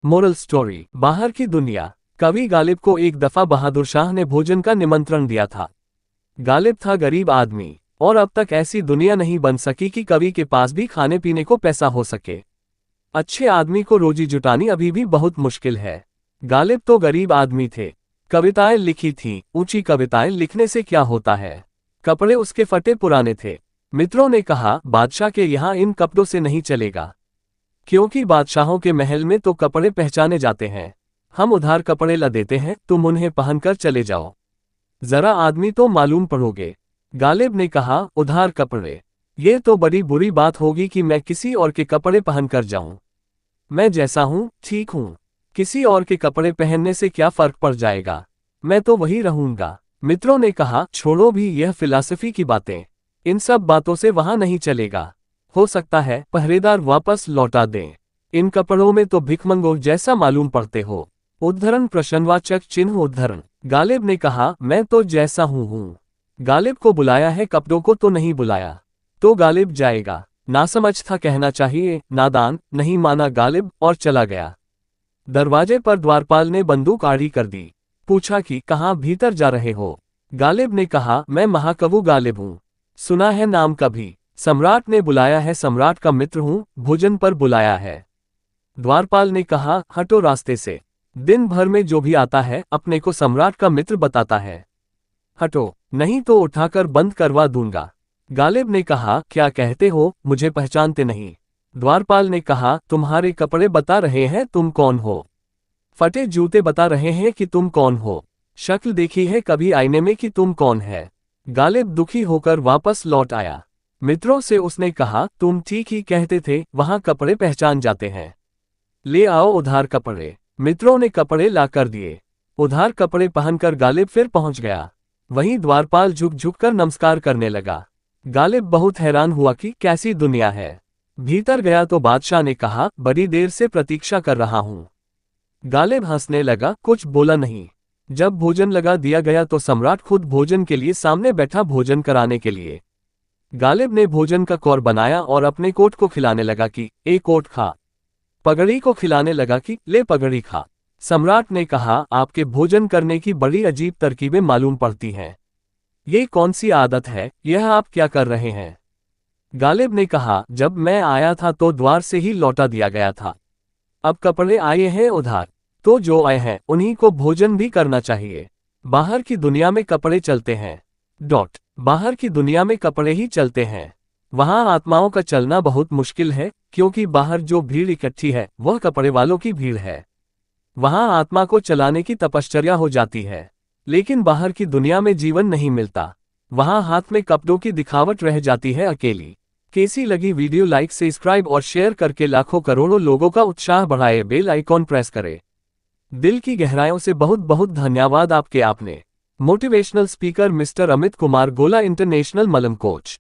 Moral story. बाहर की दुनिया। कवि गालिब को एक दफा बहादुर शाह ने भोजन का निमंत्रण दिया था। गालिब था गरीब आदमी और अब तक ऐसी दुनिया नहीं बन सकी कि कवि के पास भी खाने पीने को पैसा हो सके। अच्छे आदमी को रोजी जुटानी अभी भी बहुत मुश्किल है। गालिब तो गरीब आदमी थे। कविताएं लिखी थीं। ऊंची कविताएं लिखने से क्या होता है। कपड़े उसके फटे पुराने थे। मित्रों ने कहा, बादशाह के यहाँ इन कपड़ों से नहीं चलेगा, क्योंकि बादशाहों के महल में तो कपड़े पहचाने जाते हैं। हम उधार कपड़े ला देते हैं, तुम उन्हें पहनकर चले जाओ, जरा आदमी तो मालूम पड़ोगे। गालिब ने कहा, उधार कपड़े? ये तो बड़ी बुरी बात होगी कि मैं किसी और के कपड़े पहनकर जाऊं। मैं जैसा हूं ठीक हूं, किसी और के कपड़े पहनने से क्या फर्क पड़ जाएगा, मैं तो वही रहूंगा। मित्रों ने कहा, छोड़ो भी यह फिलॉसफी की बातें, इन सब बातों से वहां नहीं चलेगा। हो सकता है पहरेदार वापस लौटा दें। इन कपड़ों में तो भिखमंगों जैसा मालूम पड़ते हो। उद्धरण प्रश्नवाचक चिन्ह उद्धरण। गालिब ने कहा, मैं तो जैसा हूँ। गालिब को बुलाया है, कपड़ों को तो नहीं बुलाया। तो गालिब जाएगा। नासमझ था कहना चाहिए, नादान। नहीं माना गालिब और चला गया। दरवाजे पर द्वारपाल ने बंदूक आड़ी कर दी। पूछा कि कहाँ भीतर जा रहे हो। गालिब ने कहा, मैं महाकवि गालिब हूँ, सुना है नाम कभी। सम्राट ने बुलाया है, सम्राट का मित्र हूँ, भोजन पर बुलाया है। द्वारपाल ने कहा, हटो रास्ते से। दिन भर में जो भी आता है अपने को सम्राट का मित्र बताता है। हटो, नहीं तो उठाकर बंद करवा दूंगा। गालिब ने कहा, क्या कहते हो, मुझे पहचानते नहीं? द्वारपाल ने कहा, तुम्हारे कपड़े बता रहे हैं तुम कौन हो, फटे जूते बता रहे हैं कि तुम कौन हो, शक्ल देखी है कभी आईने में कि तुम कौन है। गालिब दुखी होकर वापस लौट आया। मित्रों से उसने कहा, तुम ठीक ही कहते थे, वहां कपड़े पहचान जाते हैं, ले आओ उधार कपड़े। मित्रों ने कपड़े ला कर दिए। उधार कपड़े पहनकर गालिब फिर पहुंच गया। वहीं द्वारपाल झुक झुक कर नमस्कार करने लगा। गालिब बहुत हैरान हुआ कि कैसी दुनिया है। भीतर गया तो बादशाह ने कहा, बड़ी देर से प्रतीक्षा कर रहा हूं। गालिब हंसने लगा, कुछ बोला नहीं। जब भोजन लगा दिया गया तो सम्राट खुद भोजन के लिए सामने बैठा, भोजन कराने के लिए। गालिब ने भोजन का कौर बनाया और अपने कोट को खिलाने लगा कि ए कोट खा। पगड़ी को खिलाने लगा कि ले पगड़ी खा। सम्राट ने कहा, आपके भोजन करने की बड़ी अजीब तरकीबें मालूम पड़ती हैं। ये कौन सी आदत है, यह आप क्या कर रहे हैं? गालिब ने कहा, जब मैं आया था तो द्वार से ही लौटा दिया गया था। अब कपड़े आए हैं उधार, तो जो आए हैं उन्हीं को भोजन भी करना चाहिए। बाहर की दुनिया में कपड़े चलते हैं। बाहर की दुनिया में कपड़े ही चलते हैं। वहां आत्माओं का चलना बहुत मुश्किल है, क्योंकि बाहर जो भीड़ इकट्ठी है वह कपड़े वालों की भीड़ है। वहां आत्मा को चलाने की तपश्चर्या हो जाती है, लेकिन बाहर की दुनिया में जीवन नहीं मिलता। वहां हाथ में कपड़ों की दिखावट रह जाती है अकेली। कैसी लगी वीडियो? लाइक, सब्सक्राइब और शेयर करके लाखों करोड़ों लोगों का उत्साह बढ़ाए। बेल आइकॉन प्रेस करें। दिल की गहराइयों से बहुत बहुत धन्यवाद आपके। आपने motivational speaker mister Amit Kumar गोला, इंटरनेशनल मलम कोच।